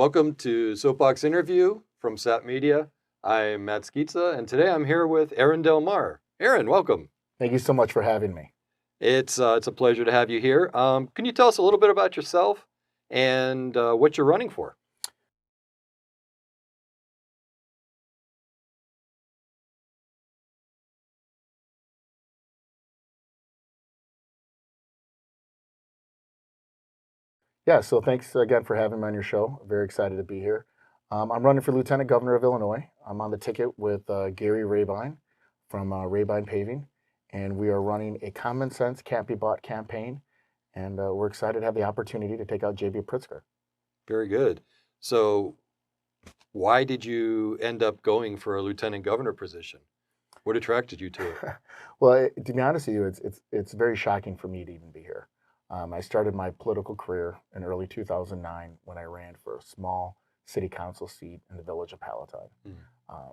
Welcome to Soapbox Interview from SAP Media. I'm Matt Skitza, and today I'm here with Aaron Del Mar. Aaron, welcome. Thank you so much for having me. It's a pleasure to have you here. Can you tell us a little bit about yourself and what you're running for? Yeah, so thanks again for having me on your show. Very excited to be here. I'm running for Lieutenant Governor of Illinois. I'm on the ticket with Gary Rabine from Rabine Paving, and we are running a common sense, can't be bought campaign, and we're excited to have the opportunity to take out J.B. Pritzker. Very good. So, why did you end up going for a lieutenant governor position? What attracted you to it? Well, to be honest with you, it's very shocking for me to even be here. I started my political career in early 2009 when I ran for a small city council seat in the village of Palatine. Mm.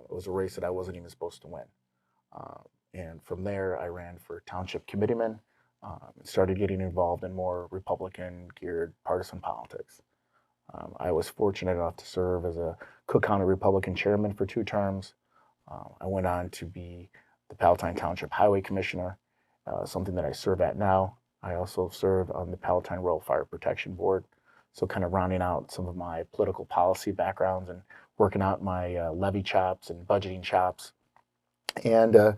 It was a race that I wasn't even supposed to win. And from there, I ran for township committeeman and started getting involved in more Republican geared partisan politics. I was fortunate enough to serve as a Cook County Republican chairman for 2 terms. I went on to be the Palatine Township Highway Commissioner, something that I serve at now. I also serve on the Palatine Rural Fire Protection Board, so kind of rounding out some of my political policy backgrounds and working out my levy chops and budgeting chops. And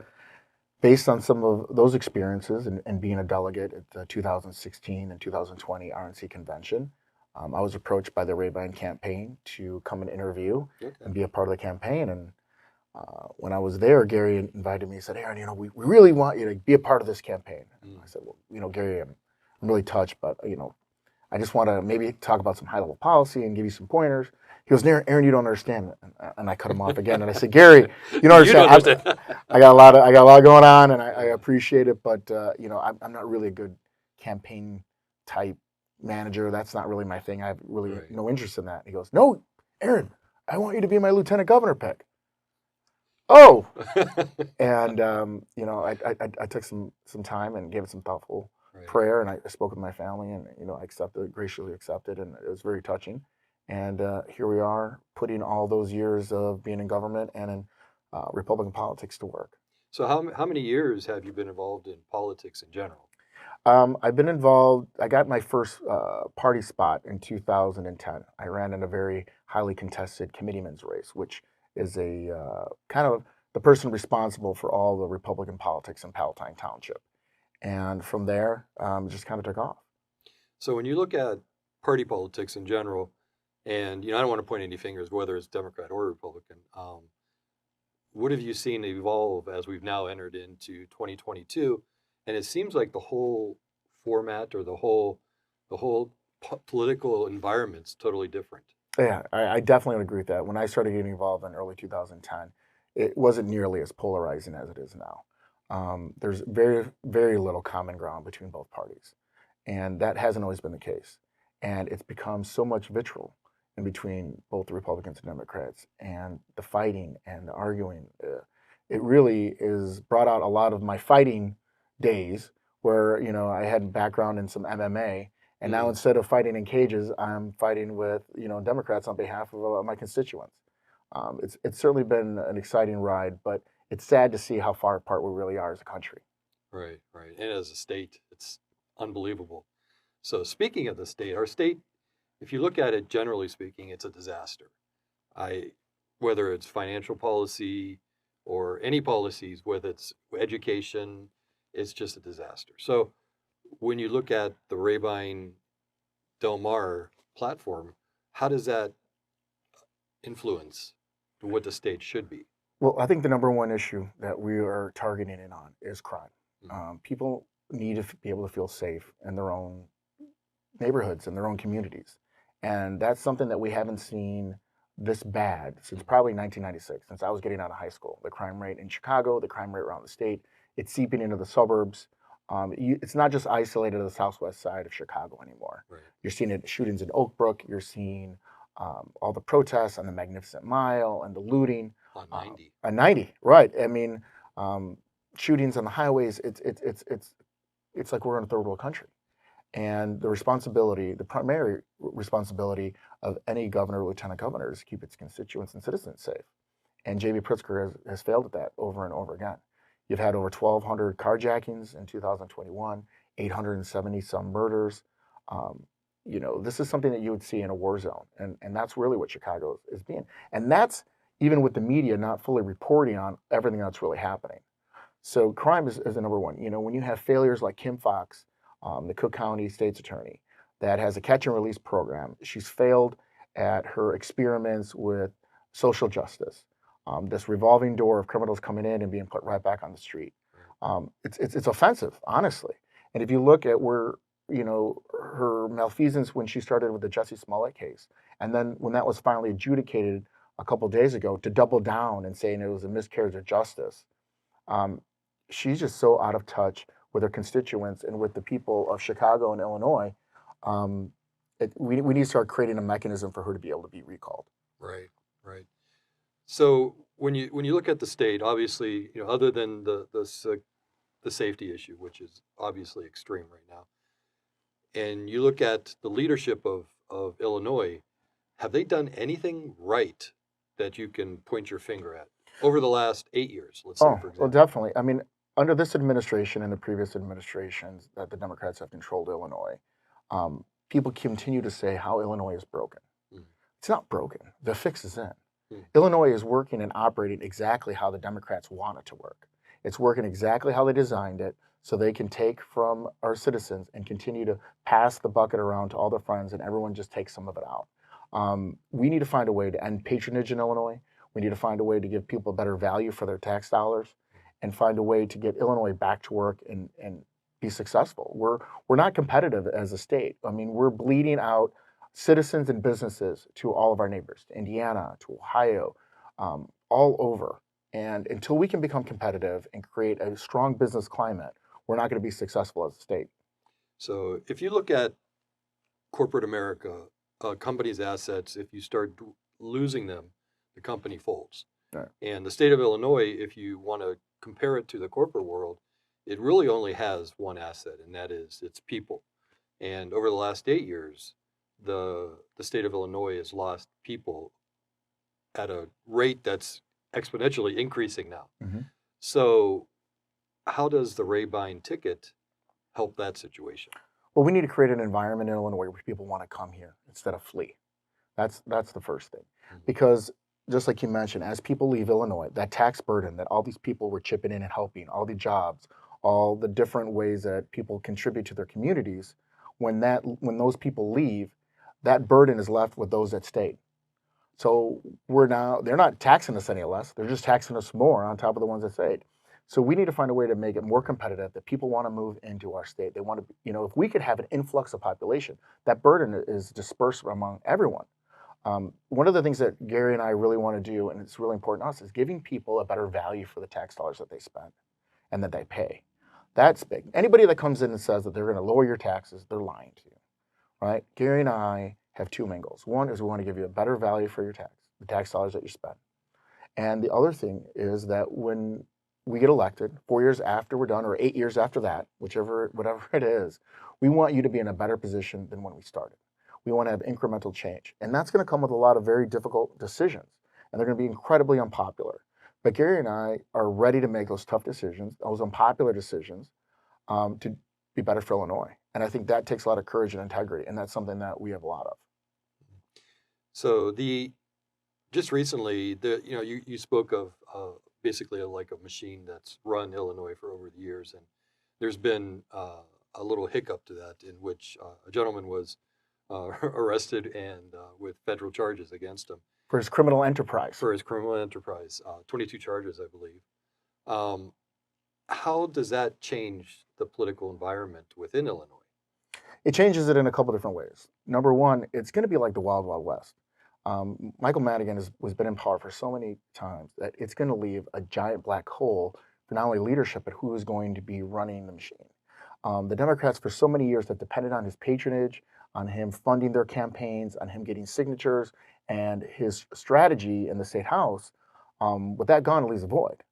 based on some of those experiences and being a delegate at the 2016 and 2020 RNC convention, I was approached by the Rabine campaign to come and interview and be a part of the campaign. And when I was there, Gary invited me. He said, "Aaron, we really want you to be a part of this campaign." I said, "Well, Gary, I'm really touched, but I just want to maybe talk about some high-level policy and give you some pointers." He goes, "Aaron, you don't understand." And I cut him off again. And I said, "Gary, you don't You don't understand. understand. I got a lot going on, and I appreciate it, but I'm not really a good campaign type manager. That's not really my thing. I have really Right. no interest in that." He goes, "No, Aaron, I want you to be my lieutenant governor pick." Oh, and I took some time and gave it some thoughtful Right. prayer, and I spoke with my family, and I graciously accepted, and it was very touching. And here we are, putting all those years of being in government and in Republican politics to work. So, how many years have you been involved in politics in general? I've been involved. I got my first party spot in 2010. I ran in a very highly contested committeeman's race, which is a kind of the person responsible for all the Republican politics in Palatine Township. And from there, just kind of took off. So, when you look at party politics in general, and I don't want to point any fingers, whether it's Democrat or Republican. What have you seen evolve as we've now entered into 2022? And it seems like the whole format or the whole political environment's totally different. Yeah, I definitely would agree with that. When I started getting involved in early 2010, it wasn't nearly as polarizing as it is now. There's very, very little common ground between both parties. And that hasn't always been the case. And it's become so much vitriol in between both the Republicans and Democrats, and the fighting and the arguing. It really is brought out a lot of my fighting days where, I had background in some MMA. And now instead of fighting in cages, I'm fighting with, Democrats on behalf of my constituents. It's certainly been an exciting ride, but it's sad to see how far apart we really are as a country. Right, right. And as a state, it's unbelievable. So speaking of the state, our state, if you look at it generally speaking, it's a disaster. I Whether it's financial policy or any policies, whether it's education, it's just a disaster. So when you look at the Rabine Del Mar platform, how does that influence what the state should be? Well, I think the number one issue that we are targeting in on is crime. People need to be able to feel safe in their own neighborhoods and their own communities. And that's something that we haven't seen this bad since probably 1996, since I was getting out of high school. The crime rate in Chicago, the crime rate around the state, it's seeping into the suburbs. It's not just isolated to the southwest side of Chicago anymore. Right. You're seeing it shootings in Oak Brook. You're seeing all the protests on the Magnificent Mile and the looting. On 90. On 90, right. I mean, shootings on the highways, it's like we're in a third world country. And the primary responsibility of any governor or lieutenant governor is to keep its constituents and citizens safe. And J.B. Pritzker has failed at that over and over again. You've had over 1,200 carjackings in 2021, 870 some murders. Um, this is something that you would see in a war zone. And that's really what Chicago is being. And that's even with the media not fully reporting on everything that's really happening. So crime is the number one. When you have failures like Kim Fox, the Cook County State's Attorney, that has a catch and release program, she's failed at her experiments with social justice. This revolving door of criminals coming in and being put right back on the street. It's offensive, honestly. And if you look at where her malfeasance when she started with the Jussie Smollett case, and then when that was finally adjudicated a couple of days ago, to double down and saying it was a miscarriage of justice. She's just so out of touch with her constituents and with the people of Chicago and Illinois. We need to start creating a mechanism for her to be able to be recalled. Right, right. So when you look at the state, obviously, other than the safety issue, which is obviously extreme right now, and you look at the leadership of Illinois, have they done anything right that you can point your finger at over the last 8 years, let's say, for example? Well, definitely. I mean, under this administration and the previous administrations that the Democrats have controlled Illinois, people continue to say how Illinois is broken. Mm. It's not broken. The fix is in. Mm. Illinois is working and operating exactly how the Democrats want it to work. It's working exactly how they designed it, so they can take from our citizens and continue to pass the bucket around to all their friends, and everyone just takes some of it out. We need to find a way to end patronage in Illinois. We need to find a way to give people better value for their tax dollars, and find a way to get Illinois back to work and be successful. We're not competitive as a state. I mean, we're bleeding out citizens and businesses to all of our neighbors, to Indiana, to Ohio, all over. And until we can become competitive and create a strong business climate, we're not going to be successful as a state. So if you look at corporate America, companies' assets, if you start losing them, the company folds. Right. And the state of Illinois, if you want to compare it to the corporate world, it really only has one asset, and that is its people. And over the last 8 years, the state of Illinois has lost people at a rate that's exponentially increasing now. Mm-hmm. So how does the Rabine ticket help that situation? Well, we need to create an environment in Illinois where people want to come here instead of flee. That's the first thing. Mm-hmm. Because just like you mentioned, as people leave Illinois, that tax burden that all these people were chipping in and helping, all the jobs, all the different ways that people contribute to their communities, when those people leave, that burden is left with those that stayed. So they're not taxing us any less, they're just taxing us more on top of the ones that stayed. So we need to find a way to make it more competitive, that people want to move into our state. They want to, if we could have an influx of population, that burden is dispersed among everyone. One of the things that Gary and I really want to do, and it's really important to us, is giving people a better value for the tax dollars that they spend and that they pay. That's big. Anybody that comes in and says that they're going to lower your taxes, they're lying to you, right? Gary and I have two main goals. One is we want to give you a better value for your the tax dollars that you spend. And the other thing is that when we get elected, 4 years after we're done, or 8 years after that, whatever it is, we want you to be in a better position than when we started. We want to have incremental change. And that's going to come with a lot of very difficult decisions. And they're going to be incredibly unpopular. But Gary and I are ready to make those tough decisions, those unpopular decisions, to be better for Illinois. And I think that takes a lot of courage and integrity. And that's something that we have a lot of. So just recently, you spoke of basically like a machine that's run Illinois for over the years. And there's been a little hiccup to that, in which a gentleman was arrested and with federal charges against him. For his criminal enterprise. 22 charges, I believe. How does that change the political environment within Illinois? It changes it in a couple different ways. Number one, it's going to be like the Wild Wild West. Michael Madigan has been in power for so many times that it's going to leave a giant black hole for not only leadership, but who is going to be running the machine. The Democrats for so many years have depended on his patronage, on him funding their campaigns, on him getting signatures, and his strategy in the state house. With that gone, it leaves a void.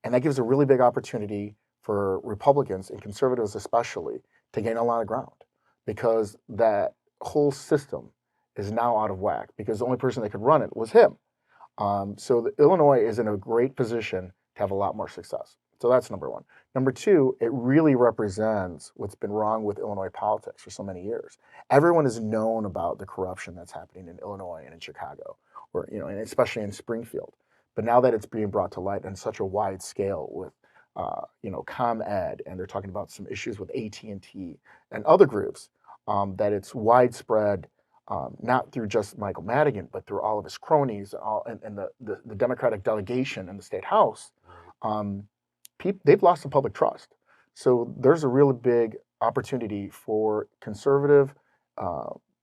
And that gives a really big opportunity for Republicans and conservatives especially to gain a lot of ground. because that whole system is now out of whack because the only person that could run it was him. Illinois is in a great position to have a lot more success. So that's number one. Number two, it really represents what's been wrong with Illinois politics for so many years. Everyone has known about the corruption that's happening in Illinois and in Chicago, or and especially in Springfield. But now that it's being brought to light on such a wide scale with ComEd, and they're talking about some issues with AT&T and other groups, that it's widespread, not through just Michael Madigan, but through all of his cronies and the Democratic delegation in the state house. They've lost the public trust. So there's a really big opportunity for conservative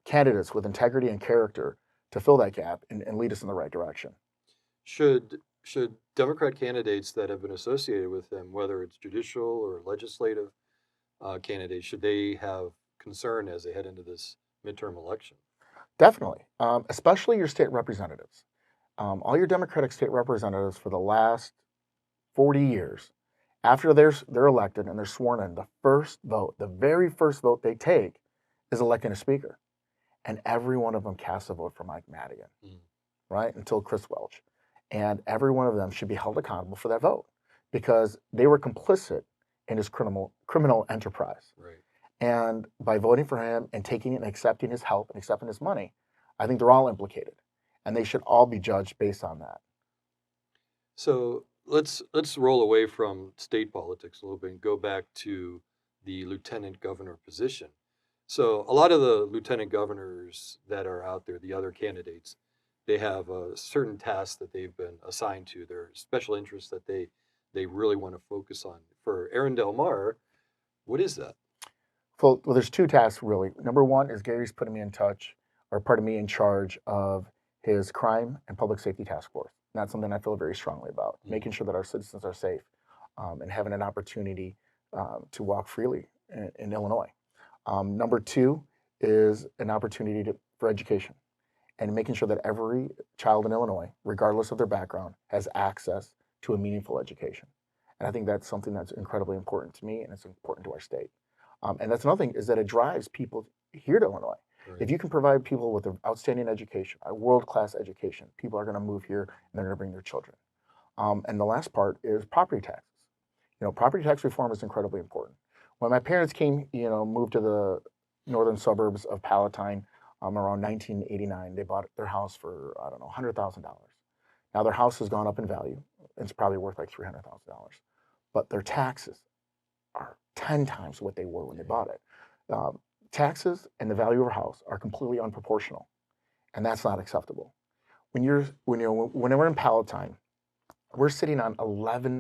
candidates with integrity and character to fill that gap and lead us in the right direction. Should Democrat candidates that have been associated with them, whether it's judicial or legislative candidates, should they have concern as they head into this midterm election? Definitely, especially your state representatives. All your Democratic state representatives for the last 40 years, after they're elected and they're sworn in, the very first vote they take is electing a speaker. And every one of them casts a vote for Mike Madigan, right, until Chris Welch. And every one of them should be held accountable for that vote because they were complicit in his criminal enterprise. Right. And by voting for him and taking it and accepting his help and accepting his money, I think they're all implicated. And they should all be judged based on that. So let's roll away from state politics a little bit and go back to the lieutenant governor position. So a lot of the lieutenant governors that are out there, the other candidates, they have a certain tasks that they've been assigned to. Their special interests that they really want to focus on. For Aaron Del Mar, what is that? Well, there's two tasks really. Number one is Gary's putting me in charge of his crime and public safety task force. And that's something I feel very strongly about, making sure that our citizens are safe and having an opportunity to walk freely in Illinois. Number two is an opportunity for education and making sure that every child in Illinois, regardless of their background, has access to a meaningful education. And I think that's something that's incredibly important to me and it's important to our state. And that's another thing is that it drives people here to Illinois. Right. If you can provide people with an outstanding education, a world-class education, people are going to move here and they're going to bring their children. And the last part is property taxes. Property tax reform is incredibly important. When my parents moved to the northern suburbs of Palatine around 1989, they bought their house for, I don't know, $100,000. Now their house has gone up in value. It's probably worth like $300,000. But their taxes are 10 times what they were when they bought it. Taxes and the value of a house are completely unproportional, and that's not acceptable. When we're in Palatine, we're sitting on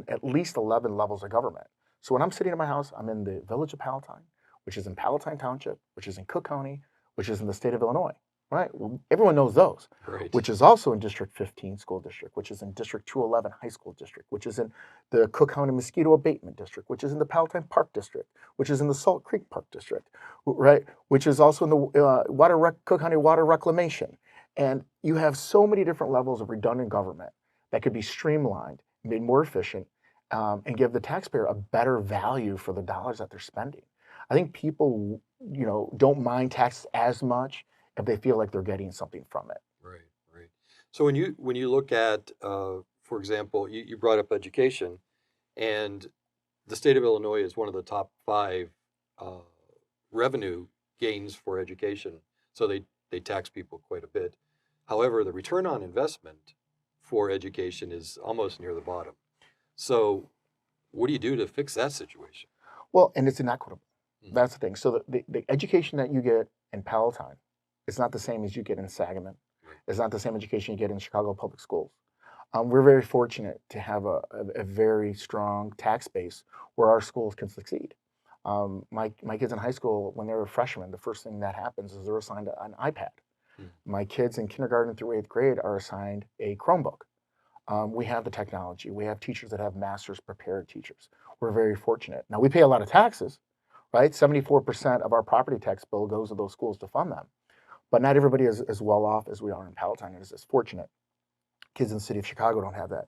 at least 11 levels of government. So when I'm sitting in my house, I'm in the village of Palatine, which is in Palatine Township, which is in Cook County, which is in the state of Illinois, right? Well, everyone knows those, right. Which is also in District 15 School District, which is in District 211 High School District, which is in the Cook County Mosquito Abatement District, which is in the Palatine Park District, which is in the Salt Creek Park District, right? Which is also in the Cook County Water Reclamation. And you have so many different levels of redundant government that could be streamlined, made more efficient, and give the taxpayer a better value for the dollars that they're spending. I think people, don't mind taxes as much if they feel like they're getting something from it. Right. So when you look at, for example, you brought up education, and the state of Illinois is one of the top 5 revenue gains for education. So they tax people quite a bit. However, the return on investment for education is almost near the bottom. So what do you do to fix that situation? Well, and it's inequitable. That's the thing. So the education that you get in Palatine is not the same as you get in Sangamon. It's not the same education you get in Chicago public schools. We're very fortunate to have a very strong tax base where our schools can succeed. My kids in high school, when they were freshmen, the first thing that happens is they're assigned an iPad. My kids in kindergarten through 8th grade are assigned a Chromebook. We have the technology. We have teachers that have master's prepared teachers. We're very fortunate. Now, we pay a lot of taxes, right? 74% of our property tax bill goes to those schools to fund them. But not everybody is as well off as we are in Palatine and is as fortunate. Kids in the city of Chicago don't have that.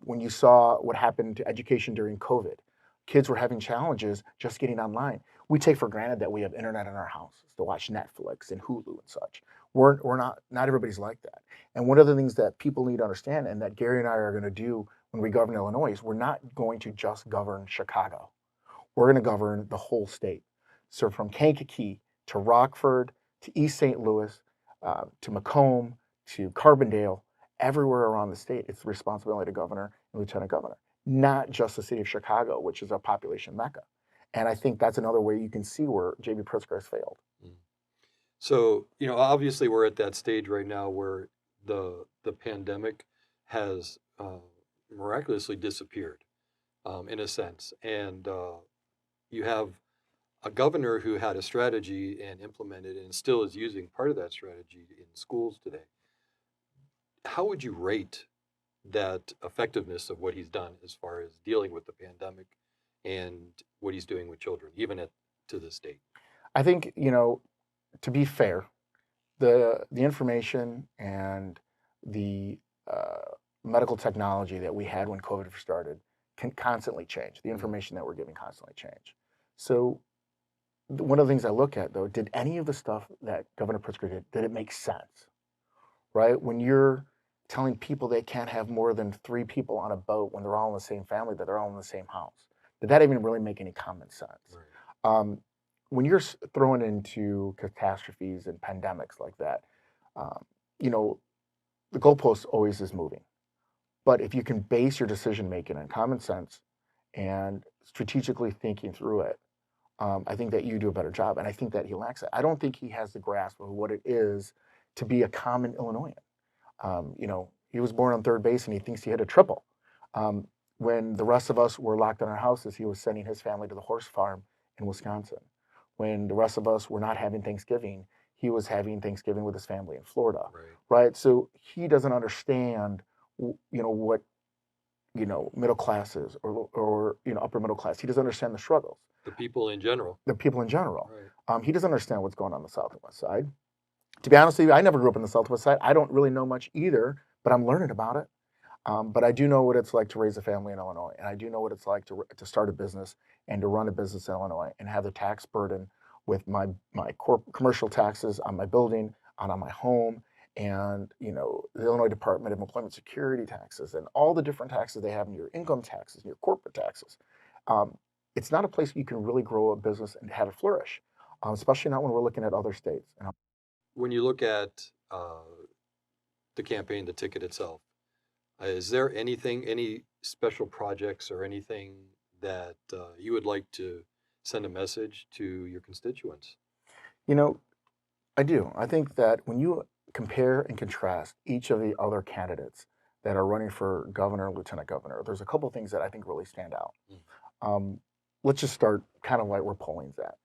When you saw what happened to education during COVID, kids were having challenges just getting online. We take for granted that we have internet in our houses to watch Netflix and Hulu and such. We're not everybody's like that. And one of the things that people need to understand, and that Gary and I are going to do when we govern Illinois, is we're not going to just govern Chicago. We're going to govern the whole state. So from Kankakee to Rockford to East St. Louis to Macomb to Carbondale, everywhere around the state, it's the responsibility of the governor and lieutenant governor, not just the city of Chicago, which is a population mecca. And I think that's another way you can see where J.B. Pritzker has failed. Mm. So, obviously we're at that stage right now where the pandemic has miraculously disappeared, in a sense, and you have a governor who had a strategy and implemented and still is using part of that strategy in schools today. How would you rate that effectiveness of what he's done as far as dealing with the pandemic and what he's doing with children, even to this date? I think, to be fair, the information and the medical technology that we had when COVID first started can constantly change. The information that we're giving constantly change. So one of the things I look at, though, did any of the stuff that Governor Pritzker did it make sense? Right? When you're telling people they can't have more than 3 people on a boat when they're all in the same family, that they're all in the same house, did that even really make any common sense? Right. When you're throwing into catastrophes and pandemics like that, the goalpost always is moving. But if you can base your decision making on common sense and strategically thinking through it, I think that you do a better job. And I think that he lacks it. I don't think he has the grasp of what it is to be a common Illinoisan. He was born on third base and he thinks he hit a triple. When the rest of us were locked in our houses, he was sending his family to the horse farm in Wisconsin. When the rest of us were not having Thanksgiving, he was having Thanksgiving with his family in Florida. Right? So he doesn't understand, what, middle class is or upper middle class. He doesn't understand the struggles. The people in general. Right. He doesn't understand what's going on the South and West Side. To be honest with you, I never grew up in the Southwest Side. I don't really know much either, but I'm learning about it. But I do know what it's like to raise a family in Illinois, and I do know what it's like to start a business and to run a business in Illinois and have the tax burden with my commercial taxes on my building, on my home, and the Illinois Department of Employment Security taxes and all the different taxes they have in your income taxes and your corporate taxes. It's not a place you can really grow a business and have it flourish, especially not when we're looking at other states. When you look at the campaign, the ticket itself, is there any special projects or anything that you would like to send a message to your constituents? I do. I think that when you compare and contrast each of the other candidates that are running for governor and lieutenant governor, there's a couple things that I think really stand out. Let's just start kind of like where polling's at.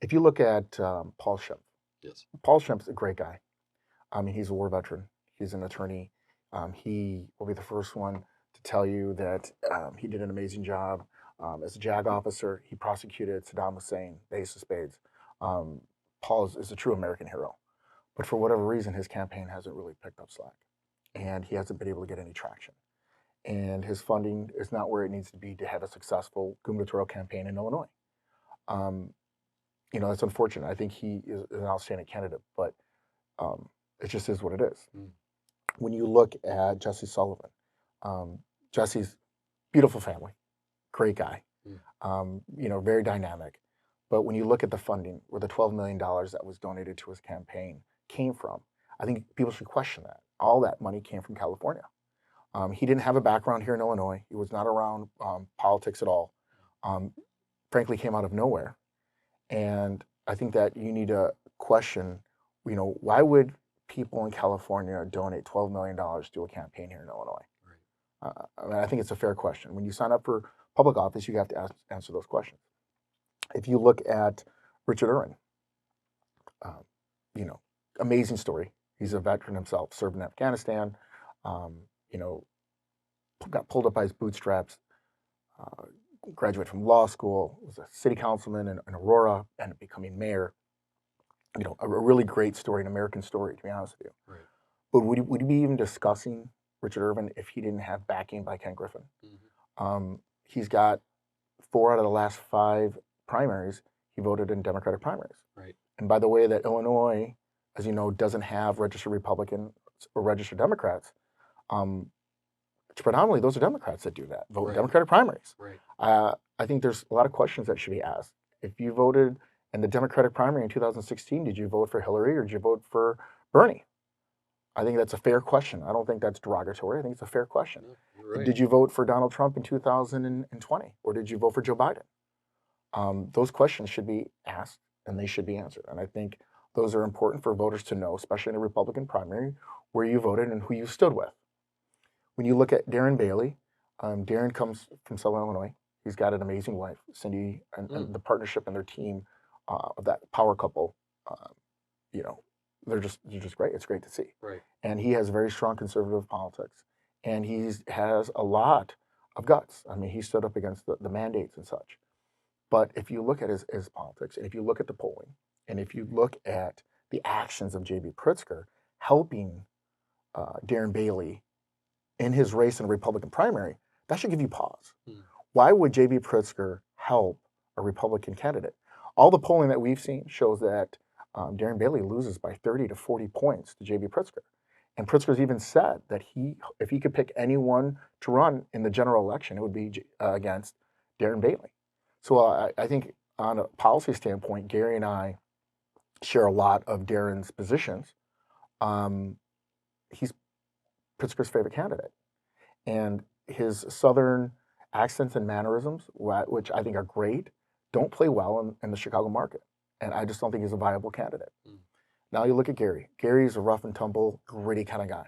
If you look at Paul Schimpf, yes, Paul Schimpf's a great guy. He's a war veteran. He's an attorney. He will be the first one to tell you that he did an amazing job as a JAG officer. He prosecuted Saddam Hussein, the Ace of Spades. Paul is a true American hero. But for whatever reason, his campaign hasn't really picked up slack. And he hasn't been able to get any traction. And his funding is not where it needs to be to have a successful gubernatorial campaign in Illinois. That's unfortunate. I think he is an outstanding candidate, but it just is what it is. When you look at Jesse Sullivan, Jesse's beautiful family, great guy, very dynamic. But when you look at the funding, where the $12 million that was donated to his campaign came from, I think people should question that. All that money came from California. He didn't have a background here in Illinois. He was not around politics at all. Frankly, came out of nowhere. And I think that you need to question, why would people in California donate $12 million to a campaign here in Illinois? Right. I think it's a fair question. When you sign up for public office, you have to answer those questions. If you look at Richard Uren, amazing story. He's a veteran himself, served in Afghanistan, got pulled up by his bootstraps, graduated from law school, was a city councilman in Aurora, ended up becoming mayor. A really great story, an American story, to be honest with you. Right. But would you be even discussing Richard Uren if he didn't have backing by Ken Griffin? He's got 4 out of the last 5 primaries. he voted in Democratic primaries. Right. And by the way that Illinois, as you know, doesn't have registered Republicans or registered Democrats, predominantly those are Democrats that do that, vote in Right. Democratic primaries. Right. I think there's a lot of questions that should be asked. If you voted in the Democratic primary in 2016, did you vote for Hillary or did you vote for Bernie? I think that's a fair question. I don't think that's derogatory. I think it's a fair question. No, you're right. Did you vote for Donald Trump in 2020 or did you vote for Joe Biden? Those questions should be asked and they should be answered. And I think those are important for voters to know, especially in a Republican primary, where you voted and who you stood with. When you look at Darren Bailey, Darren comes from Southern Illinois. He's got an amazing wife, Cindy, and the partnership and their team of that power couple. You know, they're just great. It's great to see. Right. And he has very strong conservative politics, and he has a lot of guts. I mean, he stood up against the mandates and such. But if you look at his politics, and if you look at the polling, and if you look at the actions of J.B. Pritzker helping Darren Bailey in his race in a Republican primary, that should give you pause. Why would J.B. Pritzker help a Republican candidate? All the polling that we've seen shows that Darren Bailey loses by 30 to 40 points to J.B. Pritzker. And Pritzker's even said that if he could pick anyone to run in the general election, it would be against Darren Bailey. So I think on a policy standpoint, Gary and I share a lot of Darren's positions. He's Pritzker's favorite candidate. And his Southern accents and mannerisms, which I think are great, don't play well in the Chicago market. And I just don't think he's a viable candidate. Now you look at Gary. Gary's a rough and tumble, gritty kind of guy.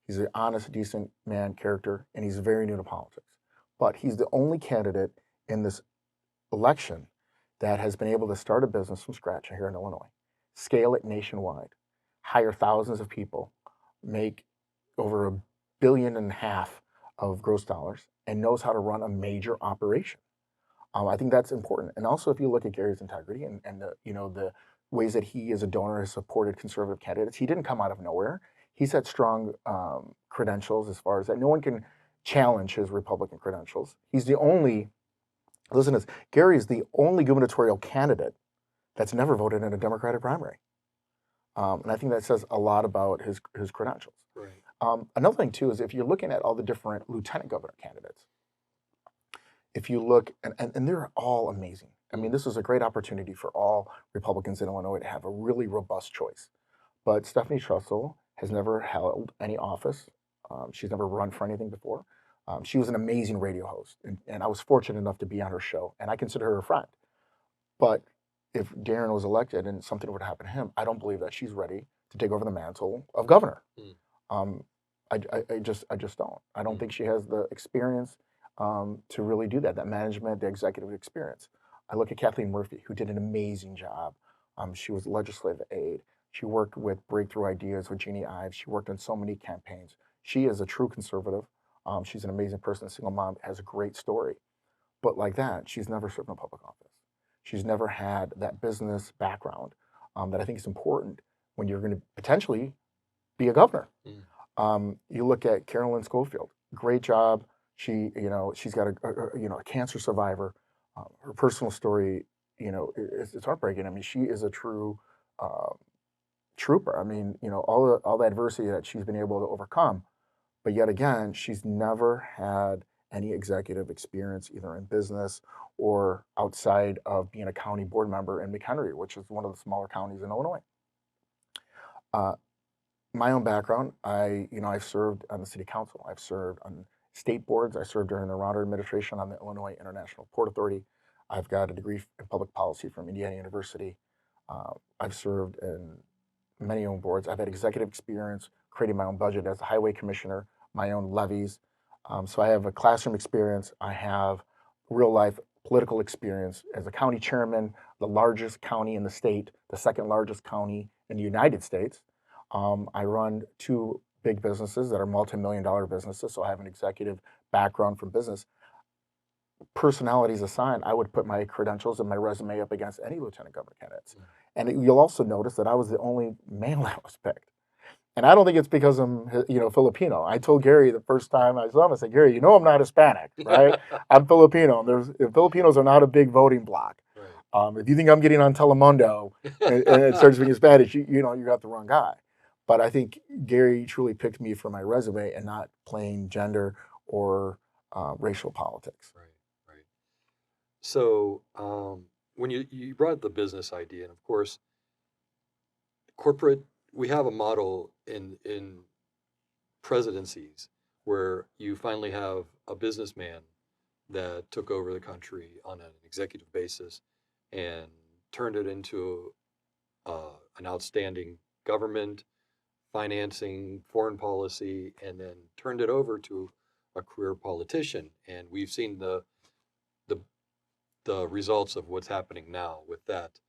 He's an honest, decent man character, and he's very new to politics. But he's the only candidate in this election that has been able to start a business from scratch here in Illinois, scale it nationwide, hire thousands of people, make over $1.5 billion of gross dollars, and knows how to run a major operation. I think that's important. And also, if you look at Gary's integrity and the ways that he as a donor has supported conservative candidates, he didn't come out of nowhere. He's had strong credentials as far as that. No one can challenge his Republican credentials. He's the only, listen to this, Gary is the only gubernatorial candidate that's never voted in a Democratic primary. And I think that says a lot about his credentials. Right. Another thing, too, is if you're looking at all the different lieutenant governor candidates, if you look, and they're all amazing. I mean, this is a great opportunity for all Republicans in Illinois to have a really robust choice. But Stephanie Trussell has never held any office. She's never run for anything before. She was an amazing radio host, and I was fortunate enough to be on her show, and I consider her a friend. But if Darren was elected and something would happen to him, I don't believe that she's ready to take over the mantle of governor. I just don't. I don't think she has the experience to really do that management, the executive experience. I look at Kathleen Murphy, who did an amazing job. She was legislative aide. She worked with Breakthrough Ideas with Jeannie Ives. She worked on so many campaigns. She is a true conservative. She's an amazing person, a single mom, has a great story. But like that, she's never served in a public office. She's never had that business background that I think is important when you're going to potentially be a governor. You look at Carolyn Schofield, great job. She's got a cancer survivor. Her personal story, it's heartbreaking. I mean, she is a true trooper. I mean, all the adversity that she's been able to overcome, but yet again, she's never had any executive experience either in business or outside of being a county board member in McHenry, which is one of the smaller counties in Illinois. My own background, I've served on the city council. I've served on state boards. I served during the Ronner administration on the Illinois International Port Authority. I've got a degree in public policy from Indiana University. I've served in many own boards. I've had executive experience creating my own budget as a highway commissioner, my own levies. So I have a classroom experience. I have real life political experience as a county chairman, the largest county in the state, the second largest county in the United States. I run two big businesses that are multi-million-dollar businesses, so I have an executive background from business. Personalities aside, I would put my credentials and my resume up against any lieutenant governor candidates. And you'll also notice that I was the only male that was picked. And I don't think it's because I'm, Filipino. I told Gary the first time I saw him, I said, Gary, I'm not Hispanic, right? I'm Filipino. Filipinos are not a big voting bloc. If you think I'm getting on Telemundo and it starts speaking Spanish, you know, you got the wrong guy. But I think Gary truly picked me for my resume and not playing gender or racial politics. Right, right. So when you brought up the business idea, and of course, corporate, we have a model in presidencies where you finally have a businessman that took over the country on an executive basis and turned it into an outstanding government, financing, foreign policy, and then turned it over to a career politician. And we've seen the the results of what's happening now with that.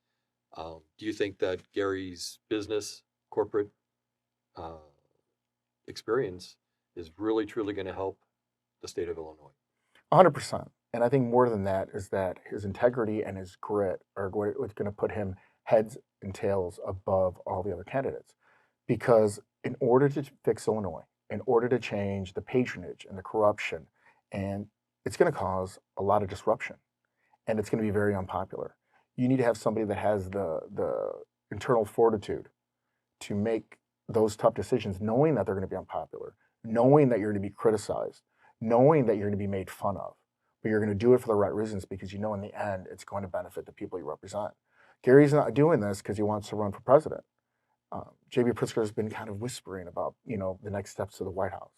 Do you think that Gary's business corporate uh, experience is really truly going to help the state of Illinois? 100%. And I think more than that is that his integrity and his grit are what's going to put him heads and tails above all the other candidates. Because in order to fix Illinois, in order to change the patronage and the corruption, and it's going to cause a lot of disruption and it's going to be very unpopular. You need to have somebody that has the internal fortitude to make those tough decisions, knowing that they're going to be unpopular, knowing that you're going to be criticized, knowing that you're going to be made fun of, but you're going to do it for the right reasons because you know in the end it's going to benefit the people you represent. Gary's not doing this because he wants to run for president. J.B. Pritzker has been kind of whispering about, you know, the next steps to the White House.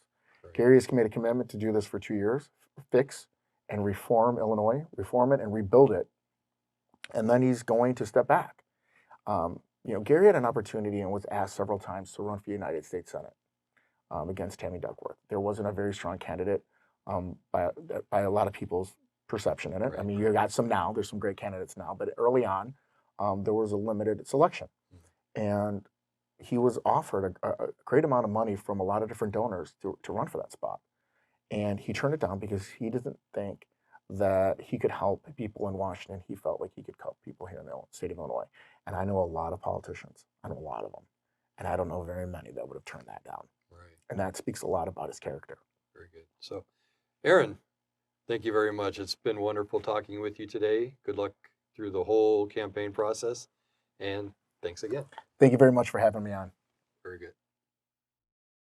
Right. Gary has made a commitment to do this for 2 years, fix and reform Illinois, reform it and rebuild it, and then he's going to step back. You know, Gary had an opportunity and was asked several times to run for the United States Senate against Tammy Duckworth. There wasn't a very strong candidate by a lot of people's perception in it. Right. I mean, you got some now. There's some great candidates now, but early on, there was a limited selection, and he was offered a great amount of money from a lot of different donors to run for that spot, and he turned it down because he doesn't think that he could help people in Washington. He felt like he could help people here in the state of Illinois. And I know a lot of politicians. I know a lot of them. And I don't know very many that would have turned that down. Right. And that speaks a lot about his character. Very good. So, Aaron, thank you very much. It's been wonderful talking with you today. Good luck through the whole campaign process. And thanks again. Thank you very much for having me on. Very good.